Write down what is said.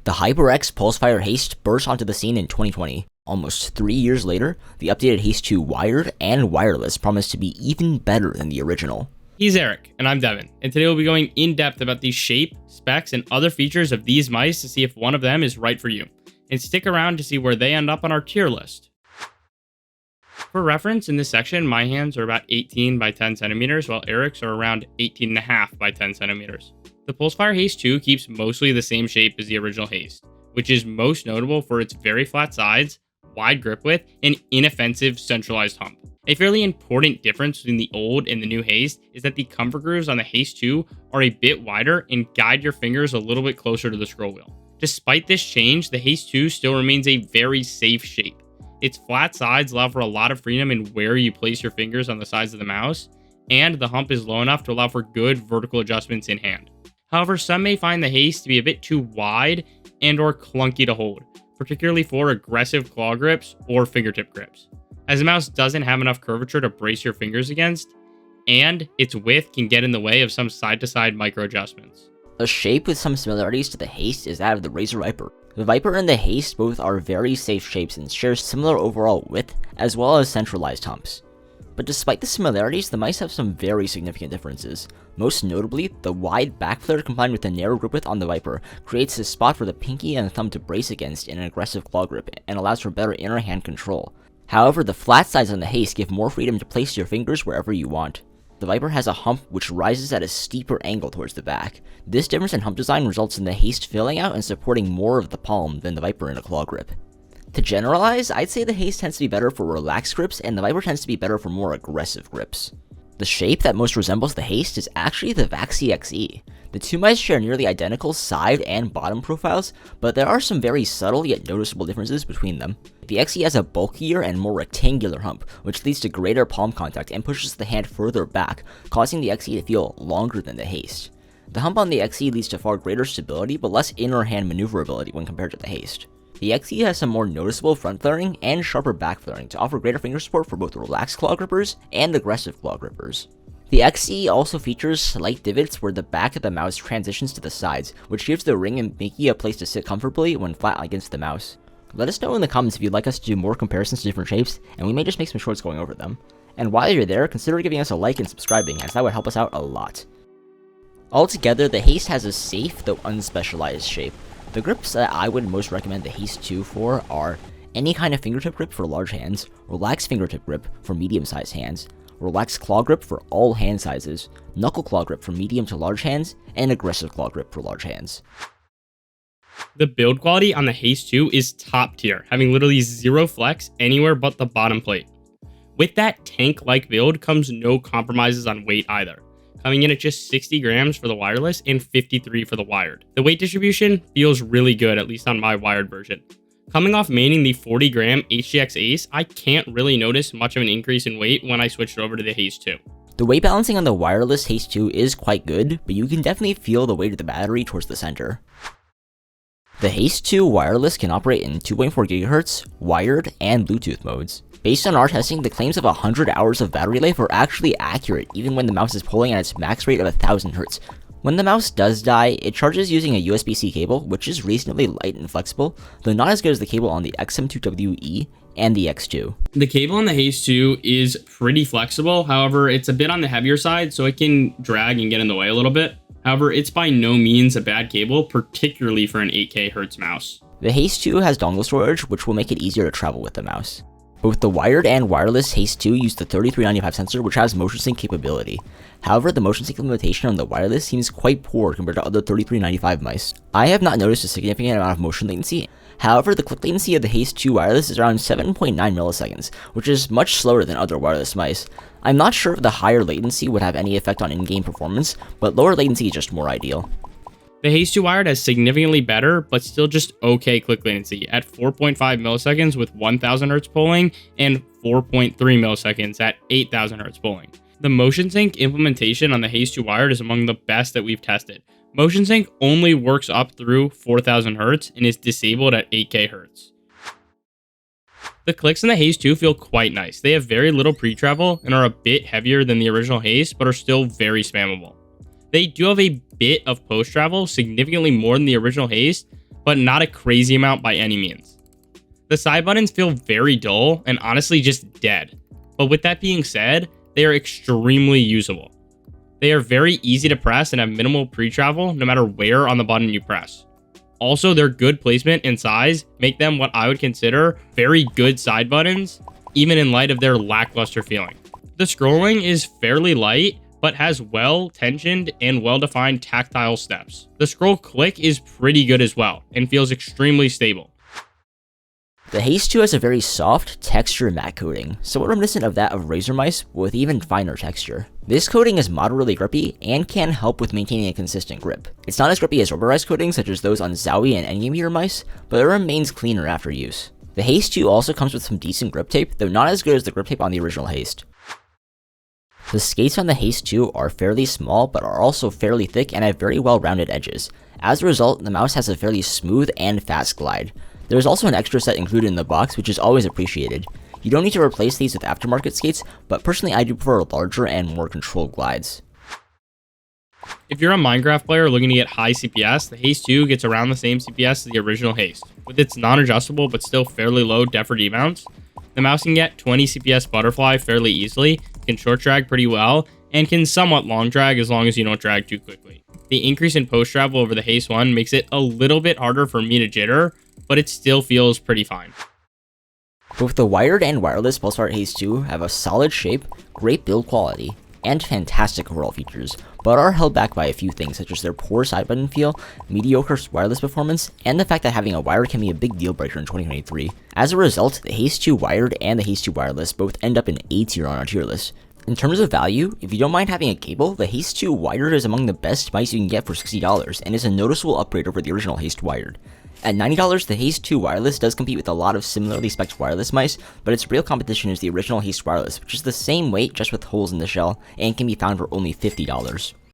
The HyperX Pulsefire Haste burst onto the scene in 2020. Almost 3 years later, the updated Haste 2 wired and wireless promised to be even better than the original. He's Eric, and I'm Devin, and today we'll be going in depth about the shape, specs, and other features of these mice to see if one of them is right for you. And stick around to see where they end up on our tier list. For reference, in this section, my hands are about 18 by 10 centimeters, while Eric's are around 18.5 by 10 centimeters. The Pulsefire Haste 2 keeps mostly the same shape as the original Haste, which is most notable for its very flat sides, wide grip width, and inoffensive centralized hump. A fairly important difference between the old and the new Haste is that the comfort grooves on the Haste 2 are a bit wider and guide your fingers a little bit closer to the scroll wheel. Despite this change, the Haste 2 still remains a very safe shape. Its flat sides allow for a lot of freedom in where you place your fingers on the sides of the mouse, and the hump is low enough to allow for good vertical adjustments in hand. However, some may find the Haste to be a bit too wide and or clunky to hold, particularly for aggressive claw grips or fingertip grips, as the mouse doesn't have enough curvature to brace your fingers against, and its width can get in the way of some side-to-side micro adjustments. A shape with some similarities to the Haste is that of the Razer Viper. The Viper and the Haste both are very safe shapes and share similar overall width as well as centralized humps. But despite the similarities, the mice have some very significant differences. Most notably, the wide back flare combined with the narrow grip width on the Viper creates a spot for the pinky and thumb to brace against in an aggressive claw grip and allows for better inner hand control. However, the flat sides on the Haste give more freedom to place your fingers wherever you want. The Viper has a hump which rises at a steeper angle towards the back. This difference in hump design results in the Haste filling out and supporting more of the palm than the Viper in a claw grip. To generalize, I'd say the Haste tends to be better for relaxed grips and the Viper tends to be better for more aggressive grips. The shape that most resembles the Haste is actually the Vaxi XE. The two mice share nearly identical side and bottom profiles, but there are some very subtle yet noticeable differences between them. The XE has a bulkier and more rectangular hump, which leads to greater palm contact and pushes the hand further back, causing the XE to feel longer than the Haste. The hump on the XE leads to far greater stability but less inner hand maneuverability when compared to the Haste. The XE has some more noticeable front flaring and sharper back flaring to offer greater finger support for both relaxed claw grippers and aggressive claw grippers. The XE also features slight divots where the back of the mouse transitions to the sides, which gives the ring and pinky a place to sit comfortably when flat against the mouse. Let us know in the comments if you'd like us to do more comparisons to different shapes, and we may just make some shorts going over them. And while you're there, consider giving us a like and subscribing, as that would help us out a lot. Altogether, the Haste has a safe though unspecialized shape. The grips that I would most recommend the Haste 2 for are any kind of fingertip grip for large hands, relaxed fingertip grip for medium-sized hands, relaxed claw grip for all hand sizes, knuckle claw grip for medium to large hands, and aggressive claw grip for large hands. The build quality on the Haste 2 is top tier, having literally zero flex anywhere but the bottom plate. With that tank-like build comes no compromises on weight either, coming in at just 60 grams for the wireless and 53 for the wired. The weight distribution feels really good, at least on my wired version. Coming off maining the 40 gram HGX Ace, I can't really notice much of an increase in weight when I switched over to the Haste 2. The weight balancing on the wireless Haste 2 is quite good, but you can definitely feel the weight of the battery towards the center. The Haste 2 wireless can operate in 2.4 GHz, wired, and Bluetooth modes. Based on our testing, the claims of 100 hours of battery life are actually accurate even when the mouse is pulling at its max rate of 1000 Hz. When the mouse does die, it charges using a USB-C cable, which is reasonably light and flexible, though not as good as the cable on the XM2WE and the X2. The cable on the Haste 2 is pretty flexible, however, it's a bit on the heavier side, so it can drag and get in the way a little bit. However, it's by no means a bad cable, particularly for an 8K Hz mouse. The Haste 2 has dongle storage, which will make it easier to travel with the mouse. Both the wired and wireless Haste 2 use the 3395 sensor, which has motion sync capability. However, the motion sync limitation on the wireless seems quite poor compared to other 3395 mice. I have not noticed a significant amount of motion latency. However, the click latency of the Haste 2 wireless is around 7.9 milliseconds, which is much slower than other wireless mice. I'm not sure if the higher latency would have any effect on in-game performance, but lower latency is just more ideal. The Haste 2 wired has significantly better, but still just okay click latency at 4.5 milliseconds with 1000 Hz polling and 4.3 milliseconds at 8000 Hz polling. The motion sync implementation on the Haste 2 wired is among the best that we've tested. Motion sync only works up through 4000 Hz and is disabled at 8K Hz. The clicks in the Haste 2 feel quite nice. They have very little pre-travel and are a bit heavier than the original Haste, but are still very spammable. They do have a bit of post-travel, significantly more than the original Haste, but not a crazy amount by any means. The side buttons feel very dull and honestly just dead, but with that being said, they are extremely usable. They are very easy to press and have minimal pre-travel no matter where on the button you press. Also, their good placement and size make them what I would consider very good side buttons, even in light of their lackluster feeling. The scrolling is fairly light, but has well-tensioned and well-defined tactile steps. The scroll click is pretty good as well, and feels extremely stable. The Haste 2 has a very soft texture matte coating, somewhat reminiscent of that of Razer mice, but with even finer texture. This coating is moderately grippy and can help with maintaining a consistent grip. It's not as grippy as rubberized coatings such as those on Zowie and Endgame hero mice, but it remains cleaner after use. The Haste 2 also comes with some decent grip tape, though not as good as the grip tape on the original Haste. The skates on the Haste 2 are fairly small, but are also fairly thick and have very well-rounded edges. As a result, the mouse has a fairly smooth and fast glide. There is also an extra set included in the box, which is always appreciated. You don't need to replace these with aftermarket skates, but personally I do prefer larger and more controlled glides. If you're a Minecraft player looking to get high CPS, the Haste 2 gets around the same CPS as the original Haste. With its non-adjustable but still fairly low def or debounce, the mouse can get 20 CPS butterfly fairly easily, can short drag pretty well, and can somewhat long drag as long as you don't drag too quickly. The increase in post travel over the Haste 1 makes it a little bit harder for me to jitter, but it still feels pretty fine. Both the wired and wireless Pulsefire Haste 2 have a solid shape, great build quality, and fantastic overall features, but are held back by a few things such as their poor side button feel, mediocre wireless performance, and the fact that having a wired can be a big deal breaker in 2023. As a result, the Haste 2 wired and the Haste 2 wireless both end up in A tier on our tier list. In terms of value, if you don't mind having a cable, the Haste 2 wired is among the best mice you can get for $60 and is a noticeable upgrade over the original Haste wired. At $90, the Haste 2 wireless does compete with a lot of similarly spec'd wireless mice, but its real competition is the original Haste wireless, which is the same weight just with holes in the shell, and can be found for only $50.